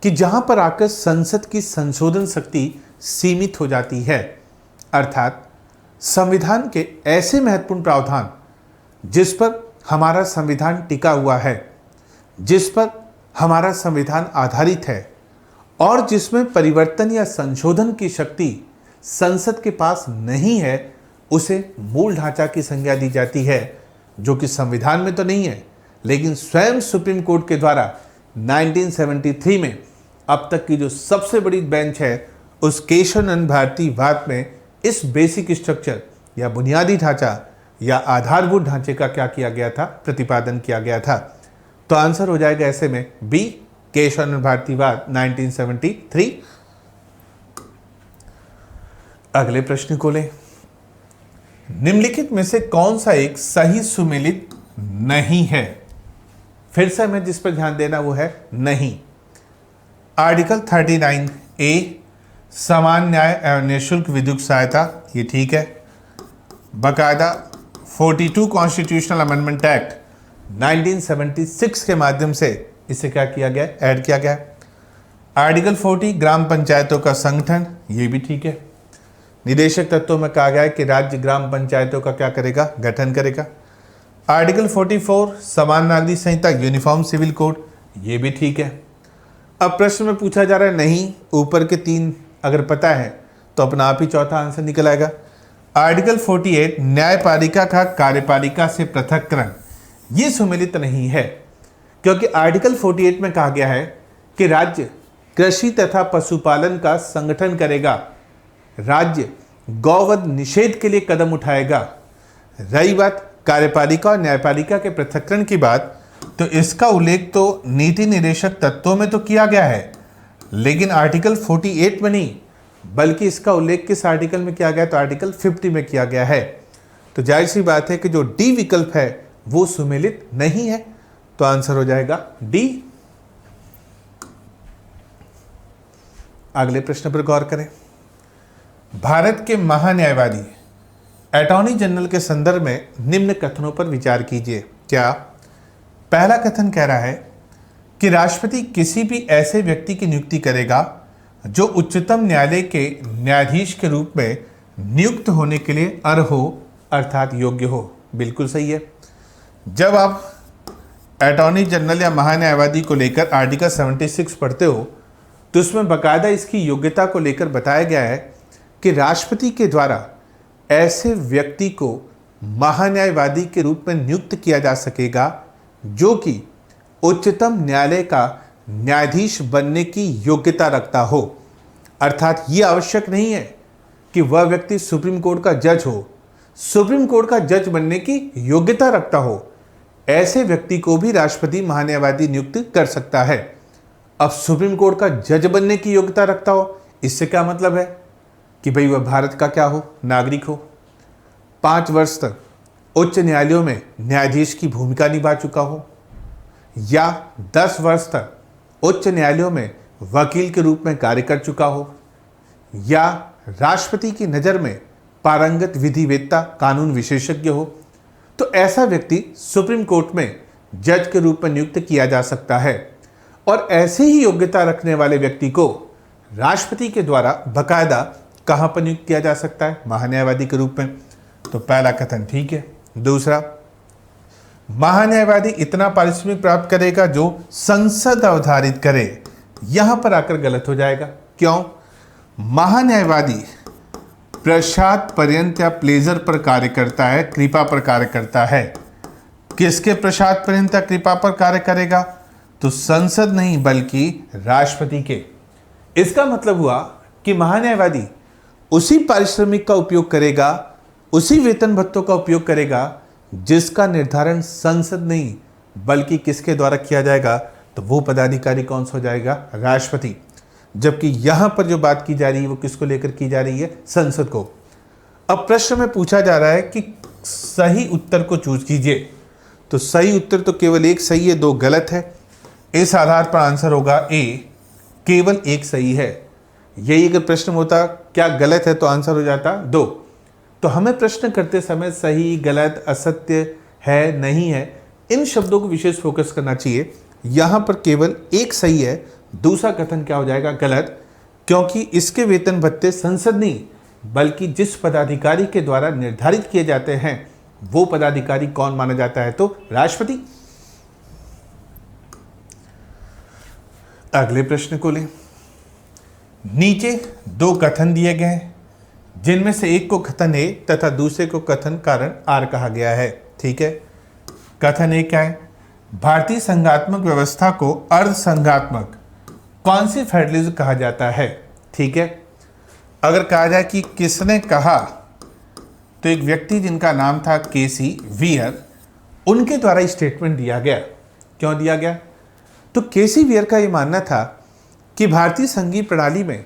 कि जहां पर आकर संसद की संशोधन शक्ति सीमित हो जाती है, अर्थात संविधान के ऐसे महत्वपूर्ण प्रावधान जिस पर हमारा संविधान टिका हुआ है, जिस पर हमारा संविधान आधारित है और जिसमें परिवर्तन या संशोधन की शक्ति संसद के पास नहीं है, उसे मूल ढांचा की संज्ञा दी जाती है, जो कि संविधान में तो नहीं है, लेकिन स्वयं सुप्रीम कोर्ट के द्वारा 1973 में अब तक की जो सबसे बड़ी बेंच है, उस केशवानंद भारती वाद में इस बेसिक स्ट्रक्चर या बुनियादी ढांचा या आधारभूत ढांचे का क्या किया गया था? प्रतिपादन किया गया था। तो आंसर हो जाएगा ऐसे में बी, केशवानंद भारती वाद 1973। अगले प्रश्न को लें। निम्नलिखित में से कौन सा एक सही सुमेलित नहीं है? फिर से हमें जिस पर ध्यान देना वो है नहीं। आर्टिकल 39A समान न्याय एवं निःशुल्क विद्युत सहायता, ये ठीक है। बाकायदा 42 कॉन्स्टिट्यूशनल अमेंडमेंट एक्ट 1976 के माध्यम से इसे क्या किया गया? ऐड किया गया। आर्टिकल 40 ग्राम पंचायतों का संगठन, ये भी ठीक है। निदेशक तत्वों में कहा गया है कि राज्य ग्राम पंचायतों का क्या करेगा? गठन करेगा। आर्टिकल 44 समान नागरिक संहिता यूनिफॉर्म सिविल कोड, ये भी ठीक है। अब प्रश्न में पूछा जा रहा है नहीं, ऊपर के 3 अगर पता है तो अपना आप ही चौथा आंसर निकल आएगा। आर्टिकल 48 न्यायपालिका का कार्यपालिका से पृथक्करण, ये सुमेलित नहीं है, क्योंकि आर्टिकल 48 में कहा गया है कि राज्य कृषि तथा पशुपालन का संगठन करेगा, राज्य गौवध निषेध के लिए कदम उठाएगा। रही बात कार्यपालिका और न्यायपालिका के पृथक्करण की बात, तो इसका उल्लेख तो नीति निर्देशक तत्वों में तो किया गया है, लेकिन आर्टिकल 48 में नहीं, बल्कि इसका उल्लेख किस आर्टिकल में किया गया, तो आर्टिकल 50 में किया गया है। तो जाहिर सी बात है कि जो डी विकल्प है वो सुमेलित नहीं है, तो आंसर हो जाएगा डी। अगले प्रश्न पर गौर करें। भारत के महान्यायवादी अटॉर्नी जनरल के संदर्भ में निम्न कथनों पर विचार कीजिए। क्या? पहला कथन कह रहा है कि राष्ट्रपति किसी भी ऐसे व्यक्ति की नियुक्ति करेगा जो उच्चतम न्यायालय के न्यायाधीश के रूप में नियुक्त होने के लिए अर्ह हो, अर्थात योग्य हो। बिल्कुल सही है। जब आप अटॉर्नी जनरल या महान्यायवादी को लेकर आर्टिकल 76 पढ़ते हो तो उसमें बाकायदा इसकी योग्यता को लेकर बताया गया है कि राष्ट्रपति के द्वारा ऐसे व्यक्ति को महान्यायवादी के रूप में नियुक्त किया जा सकेगा जो कि उच्चतम न्यायालय का न्यायाधीश बनने की योग्यता रखता हो। अर्थात ये आवश्यक नहीं है कि वह व्यक्ति सुप्रीम कोर्ट का जज हो, सुप्रीम कोर्ट का जज बनने की योग्यता रखता हो, ऐसे व्यक्ति को भी राष्ट्रपति महान्यायवादी नियुक्त कर सकता है। अब सुप्रीम कोर्ट का जज बनने की योग्यता रखता हो, इससे क्या मतलब है कि भाई वह भारत का क्या हो, नागरिक हो, 5 वर्ष तक उच्च न्यायालयों में न्यायाधीश की भूमिका निभा चुका हो, या 10 वर्ष तक उच्च न्यायालयों में वकील के रूप में कार्य कर चुका हो, या राष्ट्रपति की नज़र में पारंगत विधिवेत्ता कानून विशेषज्ञ हो, तो ऐसा व्यक्ति सुप्रीम कोर्ट में जज के रूप में नियुक्त किया जा सकता है। और ऐसे ही योग्यता रखने वाले व्यक्ति को राष्ट्रपति के द्वारा बाकायदा कहाँ पर नियुक्त किया जा सकता है, महान्यायवादी के रूप में। तो पहला कथन ठीक है। दूसरा, महान्यायवादी इतना पारिश्रमिक प्राप्त करेगा जो संसद अवधारित करे, यहां पर आकर गलत हो जाएगा। क्यों? महान्यायवादी प्रसाद पर्यंत या प्लेजर पर कार्य करता है, कृपा पर कार्य करता है। किसके प्रसाद पर्यंत या कृपा पर कार्य करेगा? तो संसद नहीं बल्कि राष्ट्रपति के। इसका मतलब हुआ कि महान्यायवादी उसी पारिश्रमिक का उपयोग करेगा, उसी वेतन भत्तों का उपयोग करेगा जिसका निर्धारण संसद नहीं बल्कि किसके द्वारा किया जाएगा, तो वो पदाधिकारी कौन सा हो जाएगा? राष्ट्रपति। जबकि यहां पर जो बात की जा रही है वो किसको लेकर की जा रही है? संसद को। अब प्रश्न में पूछा जा रहा है कि सही उत्तर को चूज कीजिए, तो सही उत्तर तो केवल एक सही है, 2 गलत है। इस आधार पर आंसर होगा ए, केवल एक सही है। यही अगर प्रश्न होता क्या गलत है तो आंसर हो जाता 2। तो हमें प्रश्न करते समय सही, गलत, असत्य है, नहीं है, इन शब्दों को विशेष फोकस करना चाहिए। यहां पर केवल एक सही है, दूसरा कथन क्या हो जाएगा? गलत, क्योंकि इसके वेतन भत्ते संसद नहीं बल्कि जिस पदाधिकारी के द्वारा निर्धारित किए जाते हैं वो पदाधिकारी कौन माना जाता है? तो राष्ट्रपति। अगले प्रश्न को लें। नीचे 2 कथन दिए गए हैं जिनमें से एक को कथन ए तथा दूसरे को कथन कारण आर कहा गया है। ठीक है। कथन ए क्या है? भारतीय संघात्मक व्यवस्था को अर्ध संघात्मक कौन सी फेडरलिज्म कहा जाता है? ठीक है। अगर कहा जाए कि किसने कहा, तो एक व्यक्ति जिनका नाम था केसी वियर, उनके द्वारा स्टेटमेंट दिया गया। क्यों दिया गया? तो केसी वियर का ये मानना था कि भारतीय संघीय प्रणाली में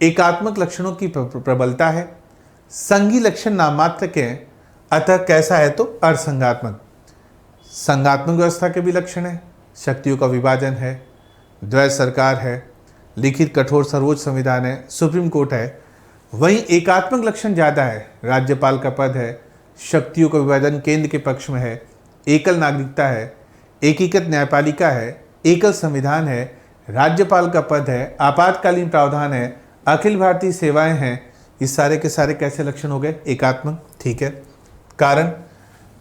एकात्मक लक्षणों की प्रबलता है, संघीय लक्षण नाममात्र के हैं, अतः कैसा है? तो अर्धसंघात्मक। संघात्मक व्यवस्था के भी लक्षण है, शक्तियों का विभाजन है, द्वैध सरकार है, लिखित कठोर सर्वोच्च संविधान है, सुप्रीम कोर्ट है। वहीं एकात्मक लक्षण ज़्यादा है, राज्यपाल का पद है, शक्तियों का विभाजन केंद्र के पक्ष में है, एकल नागरिकता है, एकीकृत न्यायपालिका है, एकल संविधान है, राज्यपाल का पद है, आपातकालीन प्रावधान है, अखिल भारतीय सेवाएं हैं। ये सारे के सारे कैसे लक्षण हो गए? एकात्मक। ठीक है। कारण,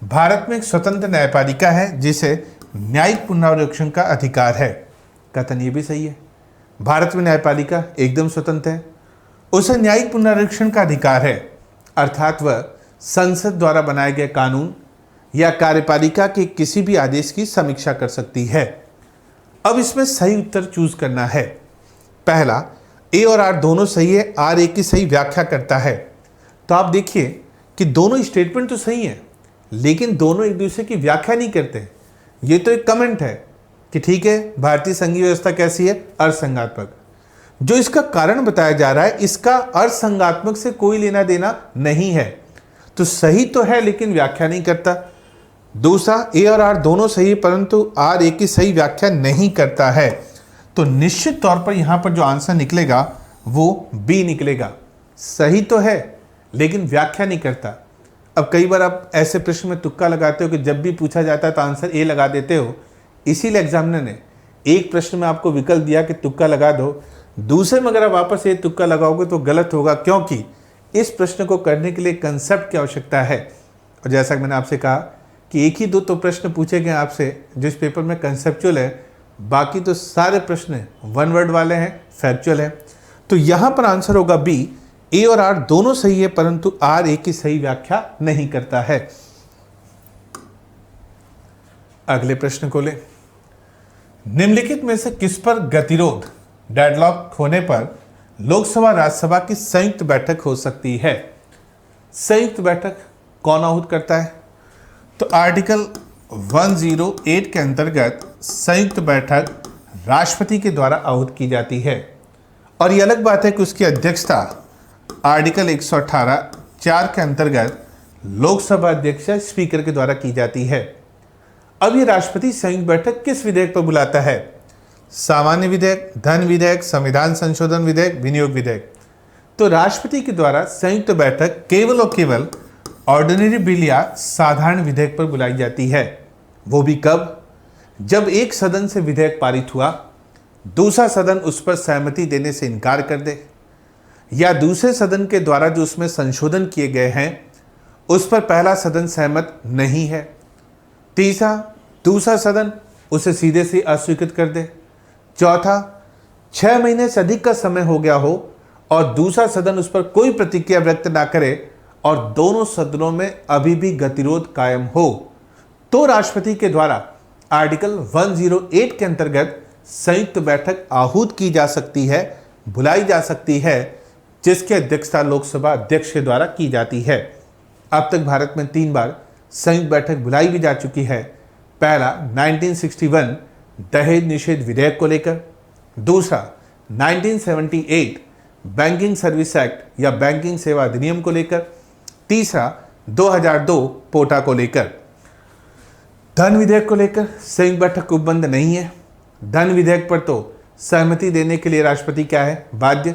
भारत में एक स्वतंत्र न्यायपालिका है जिसे न्यायिक पुनरावलोकन का अधिकार है। कथन ये भी सही है। भारत में न्यायपालिका एकदम स्वतंत्र है, उसे न्यायिक पुनरीक्षण का अधिकार है, अर्थात वह संसद द्वारा बनाए गए कानून या कार्यपालिका के किसी भी आदेश की समीक्षा कर सकती है। अब इसमें सही उत्तर चूज करना है। पहला, ए और आर दोनों सही है, आर ए की सही व्याख्या करता है। तो आप देखिए कि दोनों स्टेटमेंट तो सही है, लेकिन दोनों एक दूसरे की व्याख्या नहीं करते। ये तो एक कमेंट है कि ठीक है, भारतीय संघीय व्यवस्था कैसी है, अर्थसंघात्मक। जो इसका कारण बताया जा रहा है, इसका अर्थसंघात्मक से कोई लेना देना नहीं है। तो सही तो है लेकिन व्याख्या नहीं करता। दूसरा, ए और आर दोनों सही है परंतु आर ए की सही व्याख्या नहीं करता है। तो निश्चित तौर पर यहां पर जो आंसर निकलेगा वो बी निकलेगा। सही तो है लेकिन व्याख्या नहीं करता। अब कई बार आप ऐसे प्रश्न में तुक्का लगाते हो कि जब भी पूछा जाता है तो आंसर ए लगा देते हो, इसीलिए एग्जामिनर ने एक प्रश्न में आपको विकल्प दिया कि तुक्का लगा दो, दूसरे में अगर आप वापस ये तुक्का लगाओगे तो गलत होगा, क्योंकि इस प्रश्न को करने के लिए कंसेप्ट की आवश्यकता है। और जैसा कि मैंने आपसे कहा कि एक ही दो तो प्रश्न पूछे गए आपसे जो इस पेपर में कंसेप्चुअल है, बाकी तो सारे प्रश्न वन वर्ड वाले हैं, फैक्चुअल है। तो यहां पर आंसर होगा बी, ए और आर दोनों सही है परंतु आर ए की सही व्याख्या नहीं करता है। अगले प्रश्न को ले। निम्नलिखित में से किस पर गतिरोध डेडलॉक होने पर लोकसभा राज्यसभा की संयुक्त बैठक हो सकती है? संयुक्त बैठक कौन आहूत करता है? तो आर्टिकल 108 के अंतर्गत संयुक्त बैठक राष्ट्रपति के द्वारा आहूत की जाती है। और यह अलग बात है कि उसकी अध्यक्षता आर्टिकल 118(4) के अंतर्गत लोकसभा अध्यक्ष स्पीकर के द्वारा की जाती है। अब ये राष्ट्रपति संयुक्त बैठक किस विधेयक पर बुलाता है? सामान्य विधेयक, धन विधेयक, संविधान संशोधन विधेयक, विनियोग विधेयक। तो राष्ट्रपति के द्वारा संयुक्त बैठक केवल और केवल ऑर्डिनरी बिल या साधारण विधेयक पर बुलाई जाती है। वो भी कब? जब एक सदन से विधेयक पारित हुआ, दूसरा सदन उस पर सहमति देने से इनकार कर दे, या दूसरे सदन के द्वारा जो उसमें संशोधन किए गए हैं उस पर पहला सदन सहमत नहीं है। तीसरा, दूसरा सदन उसे सीधे से अस्वीकृत कर दे। चौथा, 6 महीने से अधिक का समय हो गया हो और दूसरा सदन उस पर कोई प्रतिक्रिया व्यक्त ना करे और दोनों सदनों में अभी भी गतिरोध कायम हो, तो राष्ट्रपति के द्वारा आर्टिकल 108 के अंतर्गत संयुक्त बैठक आहूत की जा सकती है, बुलाई जा सकती है, जिसकी अध्यक्षता लोकसभा अध्यक्ष के द्वारा की जाती है। अब तक भारत में 3 बार संयुक्त बैठक बुलाई भी जा चुकी है। पहला 1961 दहेज निषेध विधेयक को लेकर, दूसरा 1978 बैंकिंग सर्विस एक्ट या बैंकिंग सेवा अधिनियम को लेकर, तीसरा 2002 पोटा को लेकर। धन विधेयक को लेकर संयुक्त बैठक उपबंध नहीं है। धन विधेयक पर तो सहमति देने के लिए राष्ट्रपति क्या है? बाध्य,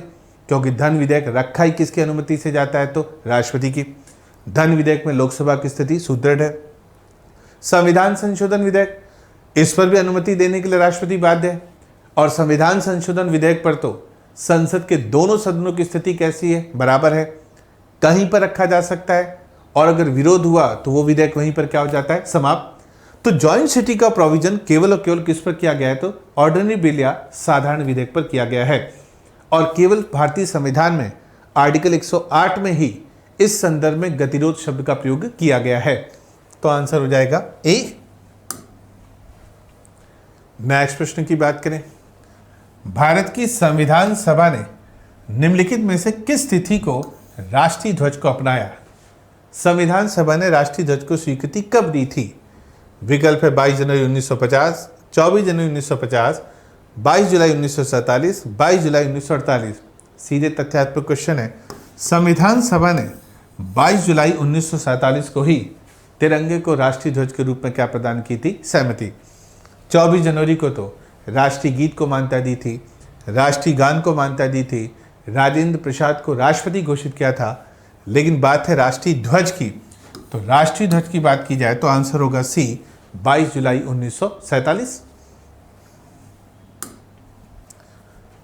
क्योंकि धन विधेयक रखा ही किसकी अनुमति से जाता है? तो राष्ट्रपति की। धन विधेयक में लोकसभा की स्थिति सुदृढ़ है। संविधान संशोधन विधेयक, इस पर भी अनुमति देने के लिए राष्ट्रपति बाध्य है। और संविधान संशोधन विधेयक पर तो संसद के दोनों सदनों की स्थिति कैसी है? बराबर है, कहीं पर रखा जा सकता है, और अगर विरोध हुआ तो वो विधेयक वहीं पर क्या हो जाता है? समाप्त। तो जॉइंट सिटी का प्रोविजन केवल और केवल किस पर किया गया है? तो ऑर्डिनरी बिल या साधारण विधेयक पर किया गया है। और केवल भारतीय संविधान में आर्टिकल 108 में ही इस संदर्भ में गतिरोध शब्द का प्रयोग किया गया है। तो आंसर हो जाएगा ए। नेक्स्ट प्रश्न की बात करें। भारत की संविधान सभा ने निम्नलिखित में से किस तिथि को राष्ट्रीय ध्वज को अपनाया? संविधान सभा ने राष्ट्रीय ध्वज को स्वीकृति कब दी थी? विकल्प है 22 जनवरी 1950, 24 जनवरी 1950, 22 जुलाई 1947, 22 जुलाई 1948। सीधे तथ्यात्मक क्वेश्चन है। संविधान सभा ने 22 जुलाई 1947 को ही तिरंगे को राष्ट्रीय ध्वज के रूप में क्या प्रदान की थी? सहमति। 24 जनवरी को तो राष्ट्रीय गीत को मान्यता दी थी, राष्ट्रीय गान को मान्यता दी थी, राजेंद्र प्रसाद को राष्ट्रपति घोषित किया था। लेकिन बात है राष्ट्रीय ध्वज की, तो राष्ट्रीय ध्वज की बात की जाए तो आंसर होगा सी, 22 जुलाई 1947।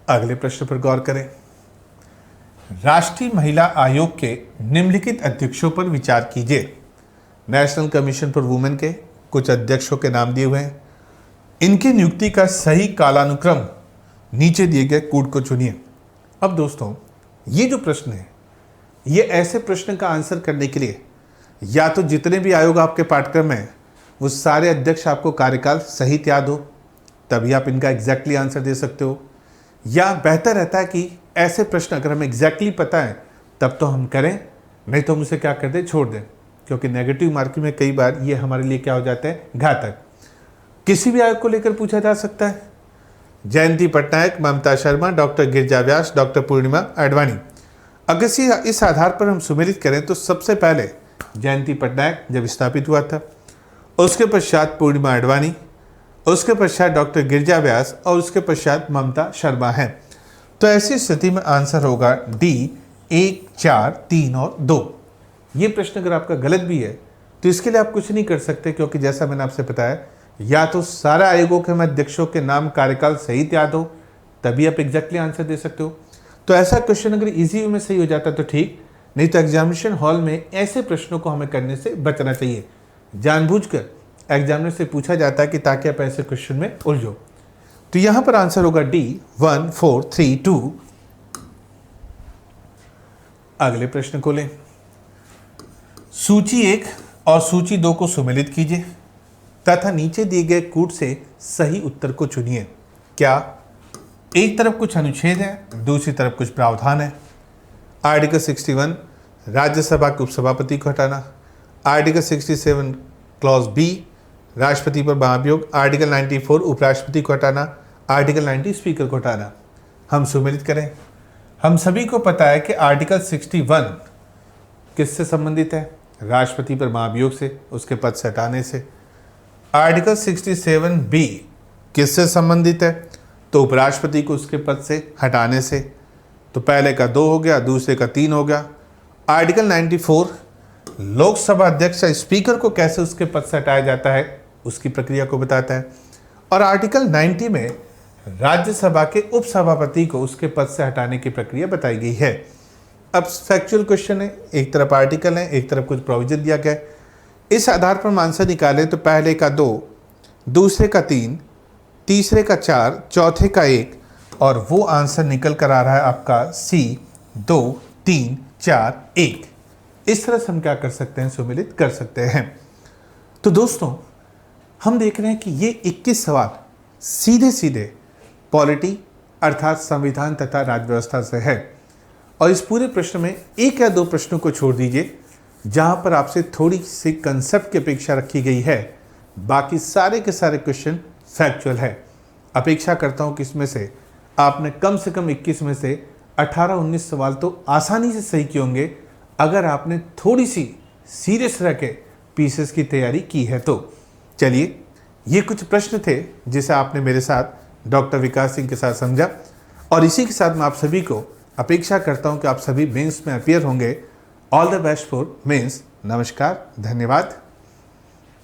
अगले प्रश्न पर गौर करें। राष्ट्रीय महिला आयोग के निम्नलिखित अध्यक्षों पर विचार कीजिए। नेशनल कमीशन फॉर वुमेन के कुछ अध्यक्षों के नाम दिए हुए हैं। इनकी नियुक्ति का सही कालानुक्रम नीचे दिए गए कोड को चुनिए। अब दोस्तों, ये जो प्रश्न है, ये ऐसे प्रश्न का आंसर करने के लिए या तो जितने भी आयोग आपके पाठ्यक्रम में हैं वो सारे अध्यक्ष आपको कार्यकाल सहित याद हो, तभी आप इनका एग्जैक्टली आंसर दे सकते हो, या बेहतर रहता है कि ऐसे प्रश्न अगर हमें एग्जैक्टली पता है तब तो हम करें, नहीं तो हम उसे क्या कर दें, छोड़ दें, क्योंकि नेगेटिव मार्किंग में कई बार ये हमारे लिए क्या हो जाता है, घातक। किसी भी आयोग को लेकर पूछा जा सकता है। जयंती पटनायक, ममता शर्मा, डॉक्टर गिरिजा व्यास, डॉक्टर पूर्णिमा अडवाणी। अगर इस आधार पर हम सुमेलित करें तो सबसे पहले जयंती पटनायक जब स्थापित हुआ था, उसके पश्चात पूर्णिमा अडवाणी, उसके पश्चात डॉक्टर गिरिजा व्यास और उसके पश्चात ममता शर्मा है। तो ऐसी स्थिति में आंसर होगा डी 1, 4, 3 और 2। ये प्रश्न अगर आपका गलत भी है तो इसके लिए आप कुछ नहीं कर सकते, क्योंकि जैसा मैंने आपसे बताया, या तो सारे आयोगों के अध्यक्षों के नाम कार्यकाल सहित याद हो तभी आप एग्जैक्टली आंसर दे सकते हो। तो ऐसा क्वेश्चन अगर इजी में सही हो जाता तो ठीक, नहीं तो एग्जामिनेशन हॉल में ऐसे प्रश्नों को हमें करने से बचना चाहिए। जानबूझकर एग्जामिनर से पूछा जाता है कि ताकि आप ऐसे क्वेश्चन में उलझो। तो यहां पर आंसर होगा डी 1, 4, 3, 2। अगले प्रश्न को लें। सूची 1 और सूची 2 को सुमेलित कीजिए तथा नीचे दिए गए कूट से सही उत्तर को चुनिए। क्या एक तरफ कुछ अनुच्छेद है, दूसरी तरफ कुछ प्रावधान है? आर्टिकल 61 राज्यसभा के उपसभापति को हटाना, आर्टिकल 67 क्लॉज बी राष्ट्रपति पर महाभियोग, आर्टिकल 94 उपराष्ट्रपति को हटाना, आर्टिकल 90 स्पीकर को हटाना। हम सुमेलित करें। हम सभी को पता है कि आर्टिकल 61 किससे संबंधित है? राष्ट्रपति पर महाभियोग से, उसके पद से हटाने से। आर्टिकल 67 बी किससे संबंधित है? तो उपराष्ट्रपति को उसके पद से हटाने से। तो पहले का 2 हो गया, दूसरे का 3 हो गया। आर्टिकल 94 लोकसभा अध्यक्ष या स्पीकर को कैसे उसके पद से हटाया जाता है उसकी प्रक्रिया को बताता है। और आर्टिकल 90 में राज्यसभा के उपसभापति को उसके पद से हटाने की प्रक्रिया बताई गई है। अब फैक्चुअल क्वेश्चन है, एक तरफ आर्टिकल है, एक तरफ कुछ प्रोविजन दिया गया है। इस आधार पर हम आंसर निकालें तो पहले का 2, दूसरे का 3, तीसरे का 4, चौथे का 1, और वो आंसर निकल कर आ रहा है आपका सी 2, 3, 4, 1। इस तरह से हम क्या कर सकते हैं, सुमेलित कर सकते हैं। तो दोस्तों, हम देख रहे हैं कि ये 21 सवाल सीधे सीधे पॉलिटी अर्थात संविधान तथा राज्य व्यवस्था से है। और इस पूरे प्रश्न में 1 या 2 प्रश्नों को छोड़ दीजिए जहां पर आपसे थोड़ी सी कंसेप्ट की अपेक्षा रखी गई है, बाकी सारे के सारे क्वेश्चन फैक्चुअल है। अपेक्षा करता हूं कि इसमें से आपने कम से कम 21 में से 18-19 सवाल तो आसानी से सही किए होंगे अगर आपने थोड़ी सी सीरियस रह के पीसेस की तैयारी की है। तो चलिए, ये कुछ प्रश्न थे जिसे आपने मेरे साथ डॉक्टर विकास सिंह के साथ समझा, और इसी के साथ मैं आप सभी को अपेक्षा करता हूं कि आप सभी मेंस में अपीयर होंगे। All the best for mains. नमस्कार, धन्यवाद।